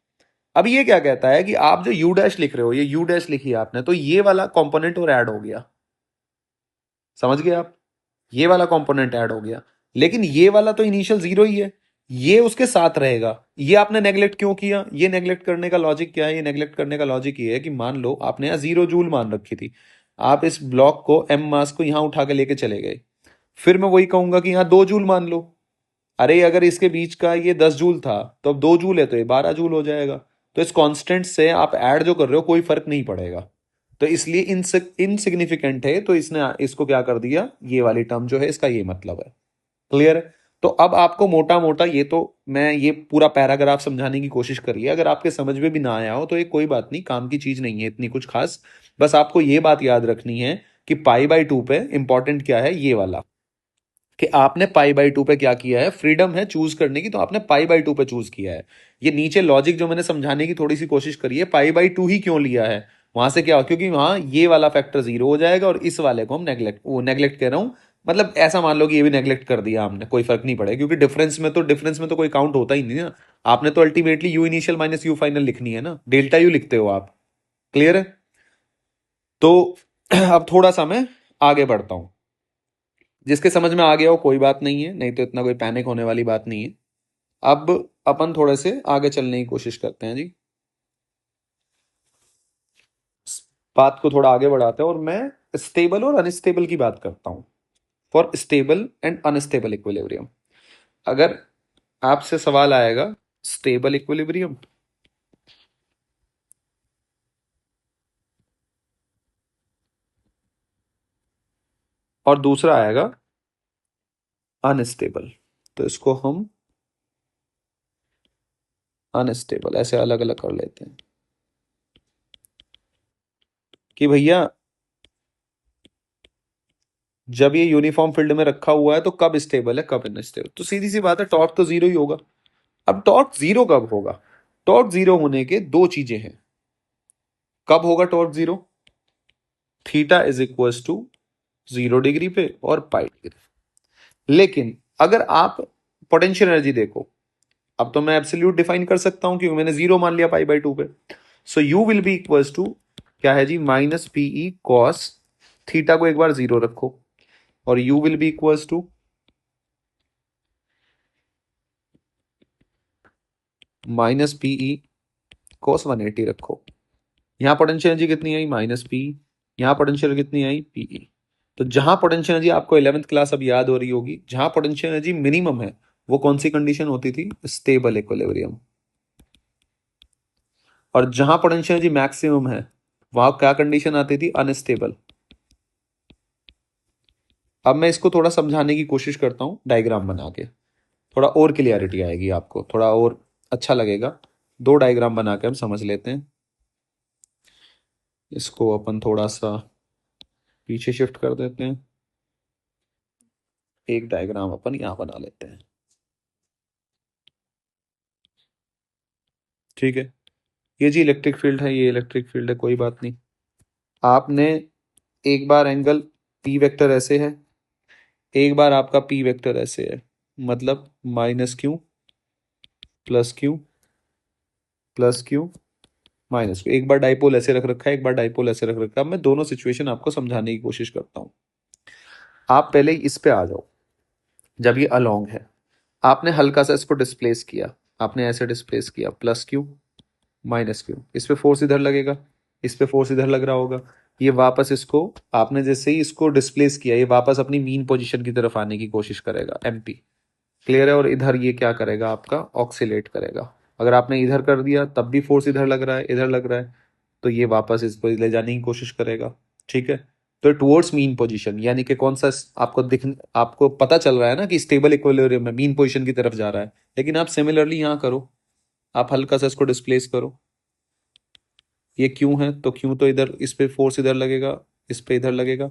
अब ये क्या कहता है कि आप जो यू डैश लिख रहे हो, ये यू डैश लिखी है आपने, तो ये वाला कंपोनेंट और ऐड हो गया, समझ गए आप, ये वाला कंपोनेंट ऐड हो गया, लेकिन ये वाला तो इनिशियल जीरो ही है, ये उसके साथ रहेगा। ये आपने नेग्लेक्ट क्यों किया, ये नेग्लेक्ट करने का लॉजिक क्या है, ये नेग्लेक्ट करने का लॉजिक ये है कि मान लो आपने यहां जीरो जूल मान रखी थी, आप इस ब्लॉक को एम मास को यहां उठा के लेके चले गए, फिर मैं वही कहूंगा कि यहां 2 जूल मान लो। अरे अगर इसके बीच का ये 10 जूल था तो अब 2 जूल है तो ये 12 जूल हो जाएगा। तो इस कांस्टेंट से आप ऐड जो कर रहे हो कोई फर्क नहीं पड़ेगा, तो इसलिए इनसिग्निफिकेंट है, तो इसने इसको क्या कर दिया, ये वाली टर्म जो है इसका ये मतलब है। क्लियर है। तो अब आपको मोटा मोटा ये तो मैं ये पूरा पैराग्राफ समझाने की कोशिश करिए, अगर आपके समझ में भी ना आया हो तो ये कोई बात नहीं, काम की चीज नहीं है इतनी कुछ खास। बस आपको ये बात याद रखनी है कि पाई बाई टू पे इंपॉर्टेंट क्या है, ये वाला कि आपने पाई बाई टू पे क्या किया है, फ्रीडम है चूज करने की, तो आपने पाई बाई टू पे चूज किया है। ये नीचे लॉजिक जो मैंने समझाने की थोड़ी सी कोशिश करी है, पाई बाई टू ही क्यों लिया है, वहां से क्या, क्योंकि वहां ये वाला फैक्टर जीरो हो जाएगा और इस वाले को हम नेग्लेक्ट कह रहा हूं, मतलब ऐसा मान लो कि ये भी नेग्लेक्ट कर दिया हमने, कोई फर्क नहीं पड़ेगा, क्योंकि डिफरेंस में तो कोई काउंट होता ही नहीं ना। आपने तो ultimately you initial minus you final लिखनी है ना, डेल्टा यू लिखते हो आप। क्लियर है? तो अब थोड़ा सा मैं आगे बढ़ता हूं। जिसके समझ में आ गया हो कोई बात नहीं है, नहीं तो इतना कोई पैनिक होने वाली बात नहीं है। अब अपन थोड़े से आगे चलने की कोशिश करते हैं जी। बात को थोड़ा आगे बढ़ाते हैं और मैं स्टेबल और अनस्टेबल की बात करता हूं। For stable and unstable equilibrium, अगर आपसे सवाल आएगा स्टेबल इक्विलिब्रियम और दूसरा आएगा अनस्टेबल, तो इसको हम अनस्टेबल ऐसे अलग अलग कर लेते हैं कि भैया जब ये यूनिफॉर्म फील्ड में रखा हुआ है तो कब स्टेबल है कब अनस्टेबल, तो सीधी सी बात है टॉर्क तो जीरो ही होगा। अब टॉर्क जीरो कब होगा? टॉर्क जीरो होने के दो चीजें हैं। कब होगा torque zero? Theta is equal to 0 degree पे और पाई डिग्री। लेकिन अगर आप पोटेंशियल एनर्जी देखो, अब तो मैं एब्सोल्यूट डिफाइन कर सकता हूं क्योंकि मैंने जीरो मान लिया पाई बाई टू पे। So U will be equal to क्या है जी, माइनस पीई कॉस थीटा को एक बार जीरो रखो, और U will be equal to minus PE cos 180 रखो। यहां पोटेंशियल एनर्जी कितनी आई? Minus P. यहां पोटेंशियल कितनी आई? पीई। तो जहां पोटेंशियल एनर्जी आपको 11th क्लास अब याद हो रही होगी, जहां पोटेंशियल एनर्जी मिनिमम है वो कौन सी कंडीशन होती थी? Stable equilibrium. और जहां पोटेंशियल एनर्जी मैक्सिमम है वहां क्या कंडीशन आती थी? अनस्टेबल। अब मैं इसको थोड़ा समझाने की कोशिश करता हूं डायग्राम बना के, थोड़ा और क्लियरिटी आएगी आपको, थोड़ा और अच्छा लगेगा। दो डायग्राम बना के हम समझ लेते हैं। इसको अपन थोड़ा सा पीछे शिफ्ट कर देते हैं। एक डायग्राम अपन यहां बना लेते हैं। ठीक है, ये जी इलेक्ट्रिक फील्ड है, ये इलेक्ट्रिक फील्ड है, कोई बात नहीं। आपने एक बार एंगल पी वेक्टर ऐसे है, एक बार आपका पी वेक्टर ऐसे है, मतलब minus Q plus Q plus Q minus Q. एक बार डाइपोल ऐसे रख रखा है, एक बार डाइपोल ऐसे रख रखा है। मैं दोनों सिचुएशन आपको समझाने की कोशिश करता हूं। आप पहले इस पे आ जाओ। जब ये अलोंग है, आपने हल्का सा इसको डिस्प्लेस किया, आपने ऐसे डिस्प्लेस किया, प्लस क्यू माइनस क्यू, इस पे फोर्स इधर लगेगा, इस पे फोर्स इधर लग रहा होगा। ये वापस इसको, आपने जैसे ही इसको डिस्प्लेस किया, ये वापस अपनी मीन पोजीशन की तरफ आने की कोशिश करेगा, एमपी। क्लियर है? और इधर ये क्या करेगा आपका? ऑक्सीलेट करेगा। अगर आपने इधर कर दिया तब भी फोर्स इधर लग रहा है, इधर लग रहा है, तो ये वापस इसको ले जाने की कोशिश करेगा। ठीक है, तो टुवर्ड्स मीन पोजीशन, यानी कि कौन सा आपको पता चल रहा है ना कि स्टेबल इक्विलिब्रियम में मीन पोजीशन की तरफ जा रहा है। लेकिन आप सिमिलरली यहां करो, आप हल्का सा इसको डिस्प्लेस करो। ये क्यों है तो क्यों, तो इधर इस पे फोर्स इधर लगेगा, इस पे इधर लगेगा।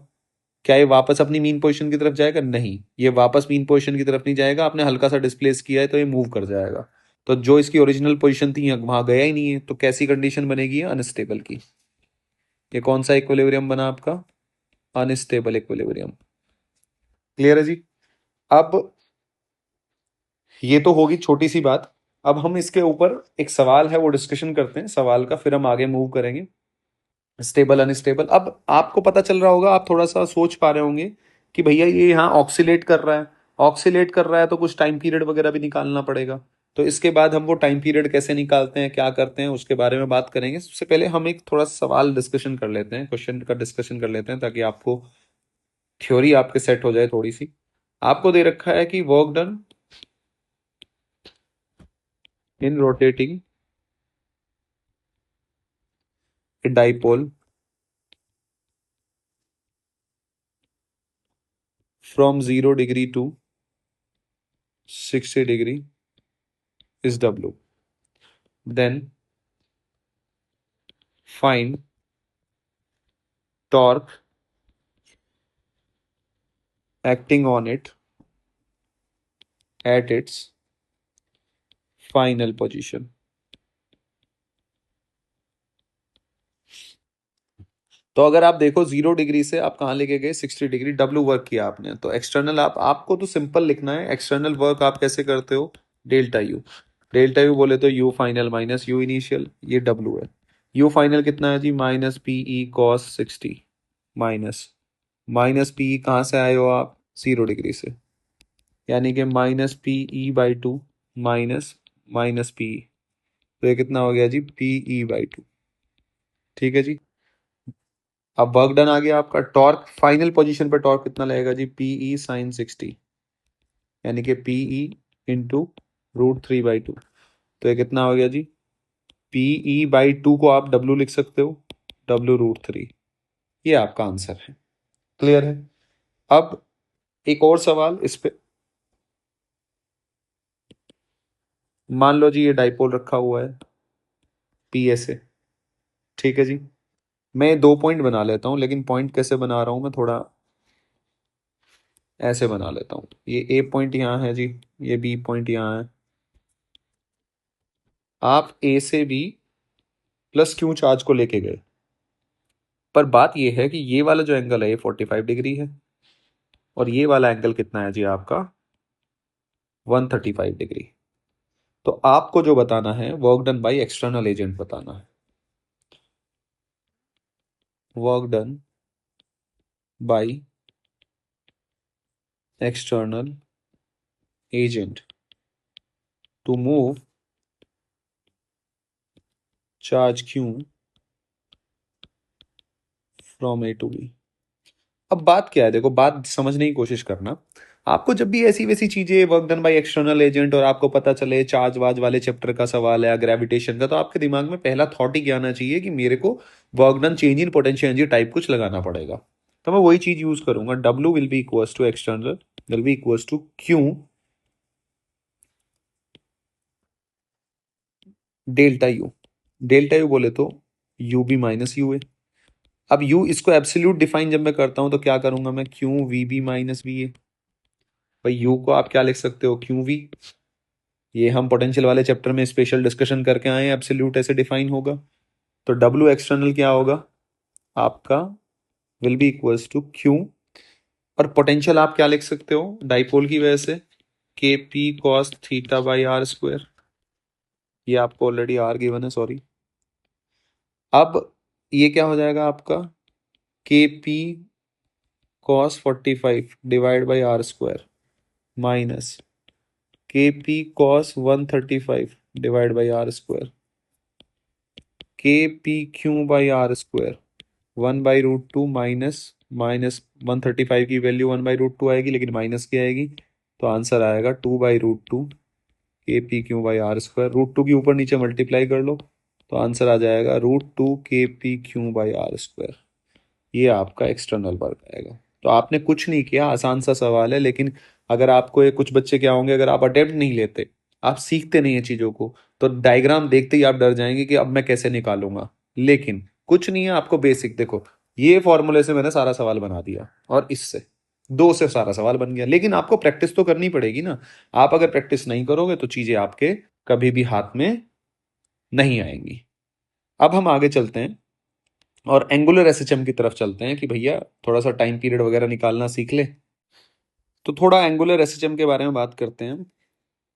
क्या ये वापस अपनी मीन पोजीशन की तरफ जाएगा? नहीं, ये वापस मीन पोजीशन की तरफ नहीं जाएगा। आपने हल्का सा डिस्प्लेस किया है तो ये मूव कर जाएगा। तो जो इसकी ओरिजिनल पोजीशन थी वहां गया ही नहीं है, तो कैसी कंडीशन बनेगी? अनस्टेबल की। ये कौन सा इक्विलिब्रियम बना आपका? Unstable equilibrium. क्लियर है जी? अब ये तो होगी छोटी सी बात। अब हम इसके ऊपर एक सवाल है वो डिस्कशन करते हैं, सवाल का फिर हम आगे मूव करेंगे। स्टेबल अनस्टेबल, अब आपको पता चल रहा होगा, आप थोड़ा सा सोच पा रहे होंगे कि भैया ये यहाँ ऑक्सीलेट कर रहा है, ऑक्सीलेट कर रहा है तो कुछ टाइम पीरियड वगैरह भी निकालना पड़ेगा। तो इसके बाद हम वो टाइम पीरियड कैसे निकालते हैं, क्या करते हैं, उसके बारे में बात करेंगे। सबसे पहले हम एक थोड़ा सवाल डिस्कशन कर लेते हैं, क्वेश्चन का डिस्कशन कर लेते हैं, ताकि आपको थ्योरी आपके सेट हो जाए थोड़ी सी। आपको दे रखा है कि work done in rotating a dipole from 0 degree to 60 degree is W. Then find torque acting on it at its final position. तो अगर आप देखो 0 डिग्री से आप कहाँ लेके गए 60 डिग्री, डब्ल्यू वर्क किया आपने। तो एक्सटर्नल आपको तो सिंपल लिखना है, एक्सटर्नल वर्क आप कैसे करते हो, डेल्टा यू। डेल्टा यू बोले तो U final minus U initial, ये डब्ल्यू है। यू फाइनल कितना है जी, minus P E cos 60, minus minus P E कहाँ से आए हो आप, 0 डिग्री से, यानी कि minus P E by two minus minus P ई। तो ये कितना हो गया जी, पी ई बाई टू। ठीक है जी। अब वर्क डन आ गया आपका। टॉर्क फाइनल पोजीशन पर टॉर्क कितना लगेगा जी, पीई साइन 60, यानी कि पीई इंटू √3/2। तो ये कितना हो गया जी, पीई/2 को आप डब्ल्यू लिख सकते हो, W√3। ये आपका आंसर है। क्लियर है। अब एक और सवाल इस पे, मान लो जी ये डाइपोल रखा हुआ है पी ए से। ठीक है जी। मैं 2 पॉइंट बना लेता हूं, लेकिन पॉइंट कैसे बना रहा हूं मैं, थोड़ा ऐसे बना लेता हूं। ये ए पॉइंट यहाँ है जी, ये बी पॉइंट यहाँ है। आप ए से बी प्लस क्यू चार्ज को लेके गए, पर बात यह है कि ये वाला जो एंगल है ये 45 डिग्री है, और ये वाला एंगल कितना है जी आपका, 135 डिग्री। तो आपको जो बताना है work done by external agent बताना है। Work done by external agent to move charge Q from A to B. अब बात क्या है, देखो बात समझने की कोशिश करना। आपको जब भी ऐसी वैसी चीजें, work done by external agent, और आपको पता चले चार्ज वार्ज वाले चैप्टर का सवाल है या ग्रेविटेशन का, तो आपके दिमाग में पहला थॉट ही क्या आना चाहिए कि मेरे को work done change in potential energy type कुछ लगाना पड़ेगा। तो मैं वही चीज यूज करूंगा, W will be equals to external will be equals to Q delta U. Delta U बोले तो यू बी माइनस यू है। अब यू इसको एब्सोल्यूट डिफाइन जब मैं करता हूं तो क्या करूंगा मैं, Q V B minus V है। भाई यू को आप क्या लिख सकते हो, क्यू वी। ये हम पोटेंशियल वाले चैप्टर में स्पेशल डिस्कशन करके आए हैं, एब्सोल्यूट ऐसे डिफाइन होगा। तो डब्ल्यू एक्सटर्नल क्या होगा आपका, will be equals to Q, और पोटेंशियल आप क्या लिख सकते हो डाइपोल की वजह से, K P cos theta by R square. ये आपको ऑलरेडी आर गिवन है, सॉरी। अब ये क्या हो जाएगा आपका, K P cos 45 divide by R square minus K P cos 135 divide by R square, K P Q by R square 1/√2 minus minus 135 की वैल्यू 1/√2 आएगी, लेकिन माइनस की आएगी। तो आंसर आएगा 2/√2 K P Q by R square. √2 की ऊपर नीचे मल्टीप्लाई कर लो, तो आंसर आ जाएगा √2 K P Q by R square. ये आपका एक्सटर्नल वर्क आएगा। तो आपने कुछ नहीं किया, आसान सा सवाल है, लेकिन अगर आपको ये, कुछ बच्चे क्या होंगे, अगर आप अटेम्प्ट नहीं लेते, आप सीखते नहीं है चीजों को, तो डायग्राम देखते ही आप डर जाएंगे कि अब मैं कैसे निकालूंगा। लेकिन कुछ नहीं है, आपको बेसिक देखो, ये फॉर्मूले से मैंने सारा सवाल बना दिया, और इससे दो से सारा सवाल बन गया। लेकिन आपको प्रैक्टिस तो करनी पड़ेगी ना। आप अगर प्रैक्टिस नहीं करोगे तो चीजें आपके कभी भी हाथ में नहीं आएंगी। अब हम आगे चलते हैं और एंगुलर एसएचएम की तरफ चलते हैं कि भैया थोड़ा सा टाइम पीरियड वगैरह निकालना सीख ले। तो थोड़ा एंगुलर एसएचएम के बारे में बात करते हैं,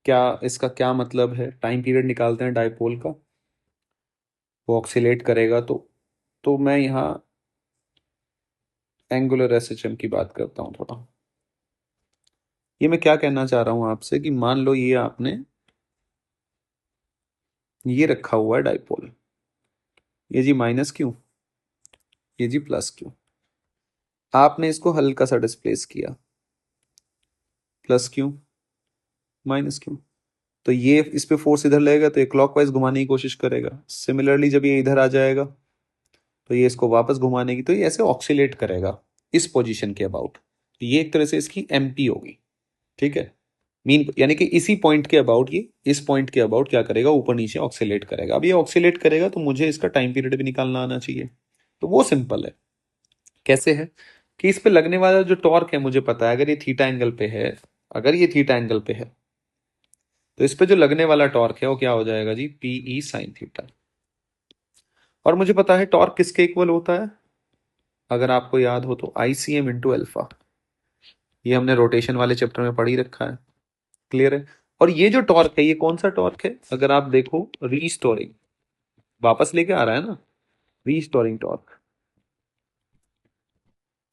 क्या इसका क्या मतलब है। टाइम पीरियड निकालते हैं डाइपोल का, वो ऑक्सीलेट करेगा। तो मैं यहाँ एंगुलर एसएचएम की बात करता हूँ थोड़ा। ये मैं क्या कहना चाह रहा हूँ आपसे कि मान लो ये आपने ये रखा हुआ है डाइपोल, ये जी माइनस क्यू, ये जी प्लस क्यू। आपने इसको हल्का सा डिस्प्लेस किया, प्लस क्यू माइनस क्यू। तो ये इस पे फोर्स इधर लगेगा तो ये क्लॉकवाइज घुमाने की कोशिश करेगा। सिमिलरली जब ये इधर आ जाएगा तो ये इसको वापस घुमाने की, तो ये ऐसे ऑक्सीलेट करेगा इस पोजीशन के अबाउट। तो ये एक तरह से इसकी एमपी होगी। ठीक है, मीन यानी कि इसी पॉइंट के अबाउट, ये इस पॉइंट के अबाउट क्या करेगा, ऊपर नीचे ऑक्सीलेट करेगा। अब ये ऑक्सीलेट करेगा तो मुझे इसका टाइम पीरियड भी निकालना आना चाहिए। तो वो सिंपल है। कैसे है कि इस पे लगने वाला जो टॉर्क है मुझे पता है, अगर ये थीटा एंगल पे है, अगर ये थीटा एंगल पे है, तो इस पे जो लगने वाला टॉर्क है वो क्या हो जाएगा जी, पीई साइन थीटा। और मुझे पता है टॉर्क किसके इक्वल होता है, अगर आपको याद हो तो ICM इंटू अल्फा, ये हमने रोटेशन वाले चैप्टर में पढ़ ही रखा है। क्लियर है। और ये जो टॉर्क है, ये कौन सा टॉर्क है? अगर आप देखो, रीस्टोरिंग, वापस लेके आ रहा है ना, रीस्टोरिंग टॉर्क।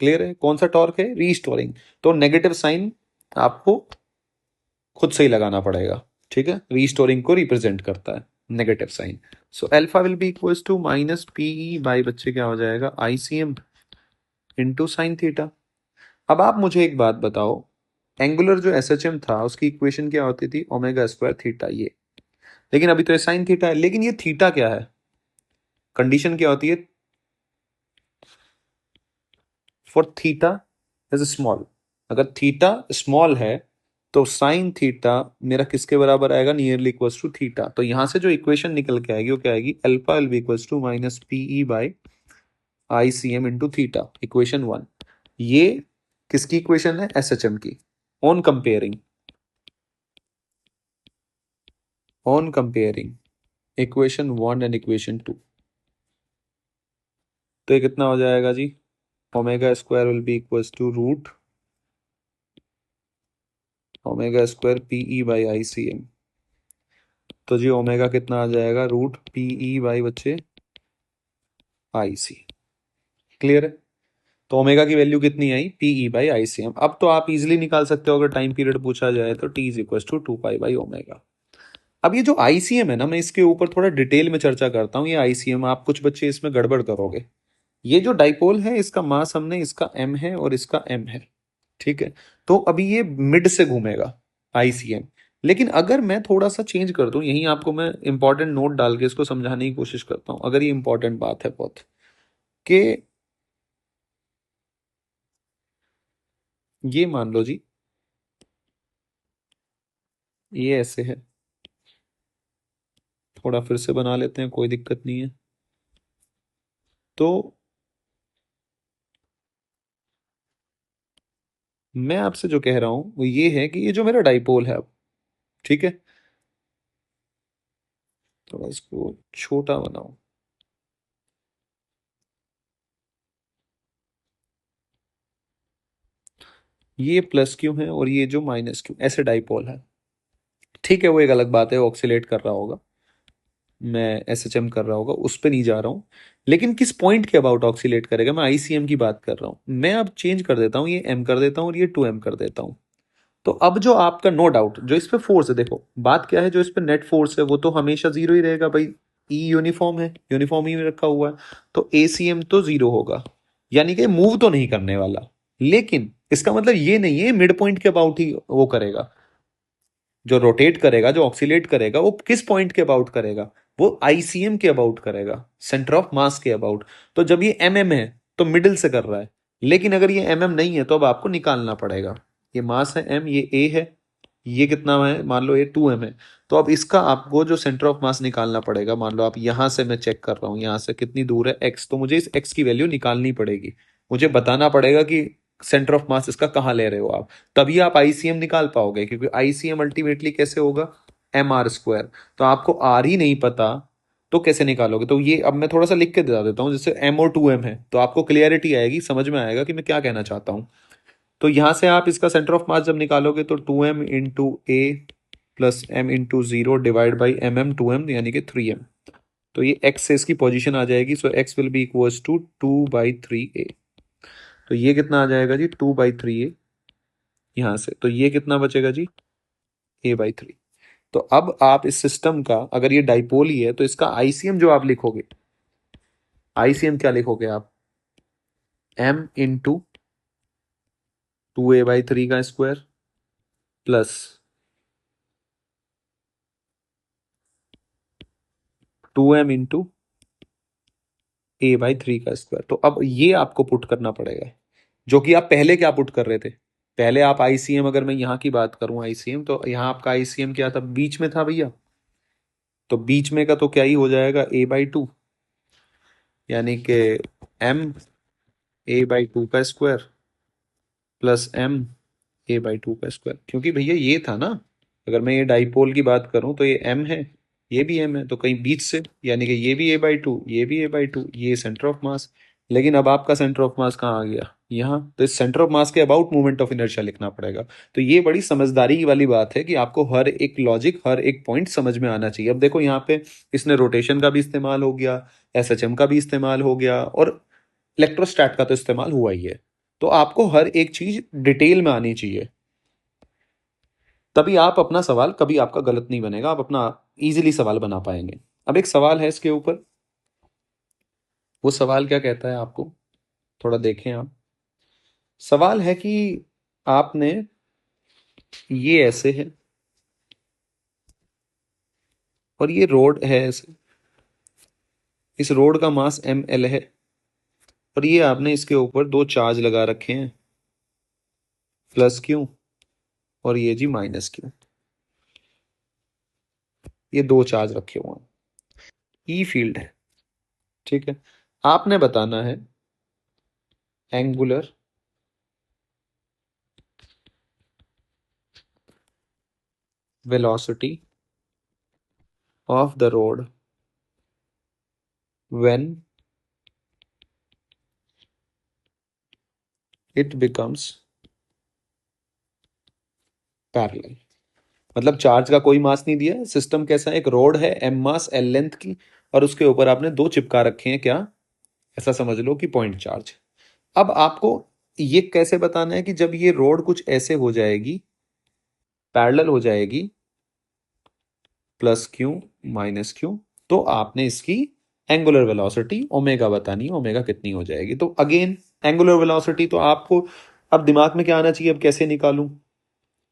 क्लियर है, कौन सा टॉर्क है? रीस्टोरिंग। तो नेगेटिव साइन आपको खुद से ही लगाना पड़ेगा। ठीक है, रीस्टोरिंग को रिप्रेजेंट करता है negative sign. So alpha will be equals to minus PE by, बच्चे क्या हो जाएगा, ICM इंटू साइन थीटा। अब आप मुझे एक बात बताओ, एंगुलर जो SHM था उसकी इक्वेशन क्या होती थी? ओमेगा स्क्वायर थीटा, ये। लेकिन अभी तो ये साइन थीटा है, लेकिन ये थीटा क्या है? कंडीशन क्या होती है फॉर थीटा इज स्मॉल? अगर थीटा स्मॉल है तो साइन थीटा मेरा किसके बराबर आएगा? Nearly equals to theta. तो यहां से जो इक्वेशन निकल के आएगी वो क्या आएगी? Alpha will be equals to minus PE by ICM into theta, equation 1। ये किसकी इक्वेशन है? SHM की। On comparing, on comparing equation 1 and equation 2, तो ये कितना हो जाएगा जी? Omega square will be equals to root omega square PE by ICM। तो जी ओमेगा कितना आ जाएगा? रूट पीई बाई बच्चे IC। क्लियर है। तो ओमेगा की वैल्यू कितनी आई? PE by ICM। अब तो आप इजीली निकाल सकते हो, अगर टाइम पीरियड पूछा जाए तो T is equal to 2 pi by omega. अब ये जो ICM है ना, मैं इसके ऊपर थोड़ा डिटेल में चर्चा करता हूँ। ये ICM, आप कुछ बच्चे इसमें गड़बड़ करोगे। ये जो डाइपोल है, इसका मास हमने, इसका M है और इसका M है। ठीक है, तो अभी ये मिड से घूमेगा ICM। लेकिन अगर मैं थोड़ा सा चेंज कर दूं, यही आपको मैं इंपॉर्टेंट नोट डाल के इसको समझाने की कोशिश करता हूं, अगर ये इंपॉर्टेंट बात है बहुत, कि ये मान लो जी, ये ऐसे है, थोड़ा फिर से बना लेते हैं, कोई दिक्कत नहीं है। तो मैं आपसे जो कह रहा हूं वो ये है कि ये जो मेरा डाइपोल है अब, ठीक है, थोड़ा इसको छोटा बनाओ। ये प्लस क्यों है और ये जो माइनस क्यों? ऐसे डाइपोल है। ठीक है, वो एक अलग बात है, ऑक्सीलेट कर रहा होगा, मैं SHM कर रहा होगा, उस पर नहीं जा रहा हूँ। लेकिन किस पॉइंट के अबाउट ऑक्सीलेट करेगा? मैं ICM की बात कर रहा हूँ। मैं अब चेंज कर देता हूँ, ये M कर देता हूँ और ये 2M कर देता हूँ। तो अब जो आपका, नो डाउट, जो इस पे फोर्स है, देखो बात क्या है, जो इस पे नेट फोर्स है वो तो हमेशा जीरो ही रहेगा भाई। E यूनिफॉर्म है, यूनिफॉर्म ही में रखा हुआ है, तो ACM तो जीरो होगा, यानी कि मूव तो नहीं करने वाला। लेकिन इसका मतलब ये नहीं है मिड पॉइंट के अबाउट ही वो करेगा। जो रोटेट करेगा, जो ऑक्सीलेट करेगा, वो किस पॉइंट के अबाउट करेगा? वो ICM के अबाउट करेगा, सेंटर ऑफ मास के अबाउट। तो जब ये MM है तो मिडिल से कर रहा है। लेकिन अगर ये MM नहीं है तो अब आपको निकालना पड़ेगा। ये मास है M, ये A है, ये कितना है? मान लो ये 2M है। तो अब इसका आपको जो सेंटर ऑफ मास निकालना पड़ेगा, मान लो आप यहां से, मैं चेक कर रहा हूं यहां से कितनी दूर है X, तो मुझे इस X की वैल्यू निकालनी पड़ेगी। मुझे बताना पड़ेगा कि सेंटर ऑफ मास इसका कहाँ ले रहे हो आप, तभी आप ICM निकाल पाओगे, क्योंकि ICM अल्टीमेटली कैसे होगा? MR square. तो आपको R ही नहीं पता तो कैसे निकालोगे? तो ये अब मैं थोड़ा सा लिख के बता देता हूँ, जैसे M और 2M है, तो आपको क्लियरिटी आएगी, समझ में आएगा कि मैं क्या कहना चाहता हूँ। तो यहां से आप इसका सेंटर ऑफ मास जब निकालोगे तो 2M into A plus M into 0 divide by MM 2M, यानी कि 3M। तो ये X से इसकी पोजीशन आ जाएगी, so X will be equals to 2/3A। तो ये कितना आ जाएगा जी? 2/3A। यहां से तो ये कितना बचेगा जी? A/3। तो अब आप इस सिस्टम का, अगर ये डाइपोल ही है तो इसका ICM जो आप लिखोगे, ICM क्या लिखोगे आप? M इंटू 2A/3 का square plus 2M into A/3 का स्क्वायर। तो अब ये आपको पुट करना पड़ेगा, जो कि आप पहले क्या पुट कर रहे थे? पहले आप ICM, अगर मैं यहाँ की बात करूं ICM, तो यहाँ आपका ICM क्या था? बीच में था भैया। तो बीच में का तो क्या ही हो जाएगा? A/2, यानी कि M A/2 का स्क्वायर प्लस M A/2 का स्क्वायर। क्योंकि भैया ये था ना, अगर मैं ये डाइपोल की बात करूं तो ये M है, ये भी M है, तो कहीं बीच से, यानी कि ये भी A/2, ये भी A/2, ये सेंटर ऑफ मास, लेकिन अब आपका सेंटर ऑफ मास कहाँ आ गया, यहाँ। तो इस सेंटर ऑफ मास के अबाउट मोमेंट ऑफ इनर्शिया लिखना पड़ेगा। तो ये बड़ी समझदारी वाली बात है कि आपको हर एक लॉजिक, हर एक पॉइंट समझ में आना चाहिए। अब देखो यहाँ पे इसने रोटेशन का भी इस्तेमाल हो गया, एसएचएम का भी इस्तेमाल हो गया, और इलेक्ट्रोस्टैट का तो इस्तेमाल हुआ ही है। तो आपको हर एक चीज डिटेल में आनी चाहिए, तभी आप अपना सवाल कभी आपका गलत नहीं बनेगा, आप अपना इजीली सवाल बना पाएंगे। अब एक सवाल है इसके ऊपर, वो सवाल क्या कहता है आपको, थोड़ा देखें आप। सवाल है कि आपने, ये ऐसे है और ये रोड है ऐसे, इस रोड का मास ml है, और ये आपने इसके ऊपर दो चार्ज लगा रखे हैं, प्लस क्यू और ये जी माइनस क्यू। ये दो चार्ज रखे हुए हैं, ई फील्ड है, ठीक है। आपने बताना है angular velocity of the road when it becomes parallel. मतलब चार्ज का कोई मास नहीं दिया है, सिस्टम कैसा है, एक रोड है एम मास एल लेंथ की, और उसके ऊपर आपने दो चिपका रखे हैं, क्या, ऐसा समझ लो कि पॉइंट चार्ज। अब आपको ये कैसे बताना है कि जब ये रोड कुछ ऐसे हो जाएगी, पैरेलल हो जाएगी, प्लस क्यू माइनस क्यू, तो आपने इसकी एंगुलर वेलोसिटी ओमेगा बतानी है, ओमेगा कितनी हो जाएगी। तो अगेन एंगुलर वेलोसिटी तो आपको अब दिमाग में क्या आना चाहिए, अब कैसे निकालूं।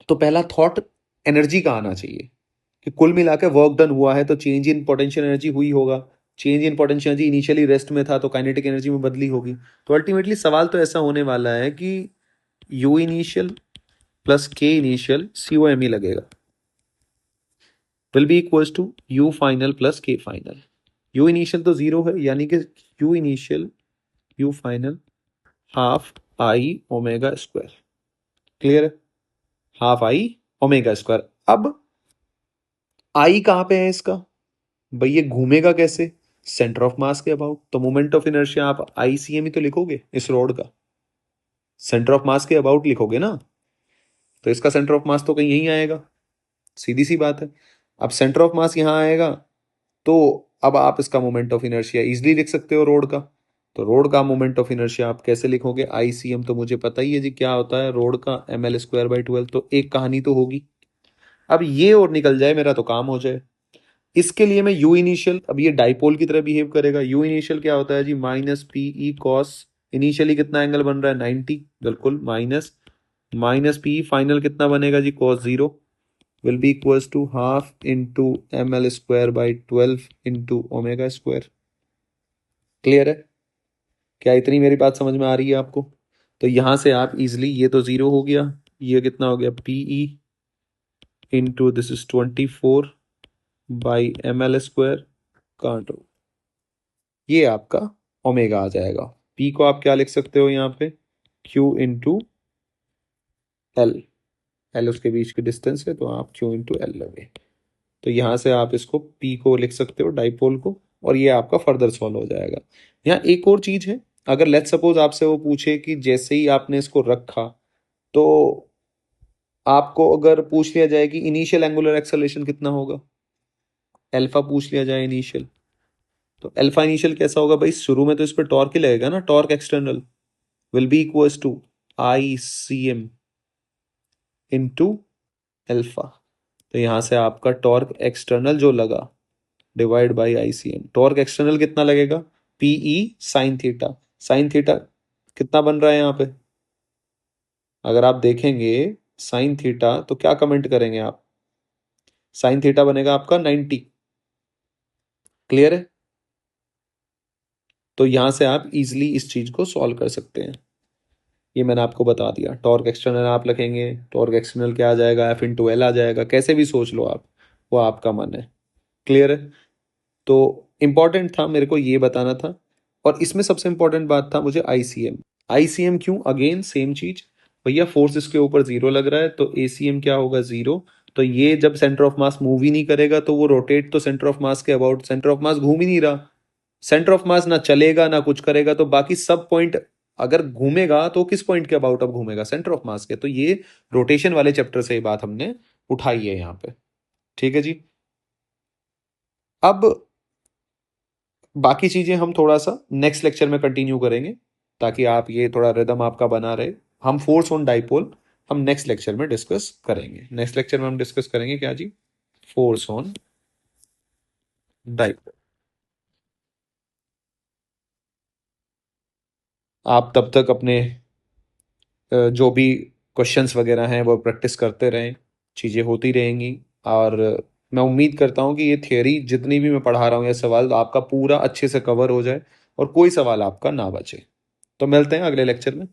तो पहला थॉट एनर्जी का आना चाहिए कि कुल मिला के वर्क डन हुआ है, तो चेंज इन पोटेंशियल एनर्जी हुई होगा। Change in potential energy initially rest में था, तो काइनेटिक एनर्जी में बदली होगी। तो अल्टीमेटली सवाल तो ऐसा होने वाला है कि U initial plus K initial COME लगेगा, will be equals to U final plus K final. U initial तो जीरो है, यानी कि U initial U final half I omega square. Clear है, हाफ आई ओमेगा स्क्वायर। अब I कहां पे है इसका, भाई ये घूमेगा कैसे, सेंटर ऑफ मास के अबाउट। तो मोमेंट ऑफ इनर्शिया आप ICME तो लिखोगे इस रोड का, सेंटर ऑफ मास के अबाउट लिखोगे ना, तो इसका सेंटर ऑफ मास तो कहीं यहीं आएगा, सीधी सी बात है। अब सेंटर ऑफ मास यहां आएगा, तो अब आप इसका मोमेंट ऑफ इनर्शिया इजिली लिख सकते हो रोड का। तो रोड का मोमेंट ऑफ इनर्शिया आप कैसे लिखोगे, ICM तो मुझे पता ही है जी क्या होता है, रोड का ml²/12। तो एक कहानी तो होगी। अब ये और निकल जाए मेरा तो काम हो जाए। इसके लिए मैं यू इनिशियल, अब ये डाइपोल की तरह बिहेव करेगा। यू इनिशियल क्या होता है जी, माइनस PE कॉस, इनिशियली कितना एंगल बन रहा है 90, बिल्कुल, माइनस माइनस PE फाइनल कितना बनेगा जी, cos 0 will be equals to half into ml²/12 into omega square. Clear है, क्या इतनी मेरी बात समझ में आ रही है आपको। तो यहां से आप इजिली, ये तो जीरो हो गया, ये कितना हो गया, PE into this is 24/ml² कांटो, ये आपका ओमेगा आ जाएगा। P को आप क्या लिख सकते हो यहाँ पे, Q इंटू एल, एल उसके बीच की डिस्टेंस है, तो आप Q इंटू एल लगे। तो यहाँ से आप इसको P को लिख सकते हो, डाइपोल को, और ये आपका फर्दर सॉल्व हो जाएगा। यहाँ एक और चीज है, अगर लेट्स सपोज आपसे वो पूछे कि जैसे ही आपने इसको रखा, तो आपको अगर पूछ लिया जाए कि इनिशियल एंगुलर एक्सेलरेशन कितना होगा, अल्फा पूछ लिया जाए इनिशियल, तो अल्फा इनिशियल कैसा होगा भाई, शुरू में तो इस पर टॉर्क ही लगेगा ना, torque external will be equals to ICM into alpha. तो यहां से आपका टॉर्क एक्सटर्नल जो लगा divide by ICM, torque external कितना लगेगा, PE sine theta. Sine theta कितना बन रहा है यहाँ पे, अगर आप देखेंगे साइन थीटा, तो क्या कमेंट करेंगे आप, साइन थीटा बनेगा आपका 90। क्लियर है, तो यहां से आप इजिली इस चीज को सॉल्व कर सकते हैं। ये मैंने आपको बता दिया, टॉर्क एक्सटर्नल आप लिखेंगे, टॉर्क एक्सटर्नल क्या आ जाएगा, F/L आ जाएगा, कैसे भी सोच लो आप, वो आपका मन है। क्लियर है, तो इंपॉर्टेंट था मेरे को ये बताना था। और इसमें सबसे इंपॉर्टेंट बात था मुझे ICM। ICM क्यों, अगेन सेम चीज, भैया फोर्स इसके ऊपर जीरो लग रहा है, तो ACM क्या होगा, जीरो। तो ये जब सेंटर ऑफ मास मूव ही नहीं करेगा, तो वो रोटेट तो सेंटर ऑफ मास के अबाउट, सेंटर ऑफ मास घूम ही नहीं रहा, सेंटर ऑफ मास ना चलेगा ना कुछ करेगा, तो बाकी सब पॉइंट अगर घूमेगा तो किस पॉइंट के अबाउट अब घूमेगा? सेंटर ऑफ मास के। तो ये रोटेशन वाले चैप्टर से ये बात हमने उठाई है यहाँ पे। ठीक है जी। अब बाकी चीजें हम थोड़ा सा नेक्स्ट लेक्चर में कंटिन्यू करेंगे, ताकि आप ये थोड़ा रिदम आपका बना रहे। हम फोर्स ऑन डाइपोल हम नेक्स्ट लेक्चर में डिस्कस करेंगे। नेक्स्ट लेक्चर में हम डिस्कस करेंगे क्या जी? Force on dipole. आप तब तक अपने जो भी क्वेश्चंस वगैरह हैं वो प्रैक्टिस करते रहें, चीज़ें होती रहेंगी। और मैं उम्मीद करता हूँ कि ये थियोरी जितनी भी मैं पढ़ा रहा हूँ, ये सवाल आपका पूरा अच्छे से कवर हो जाए और कोई सवाल आपका ना बचे। तो मिलते हैं अगले लेक्चर में।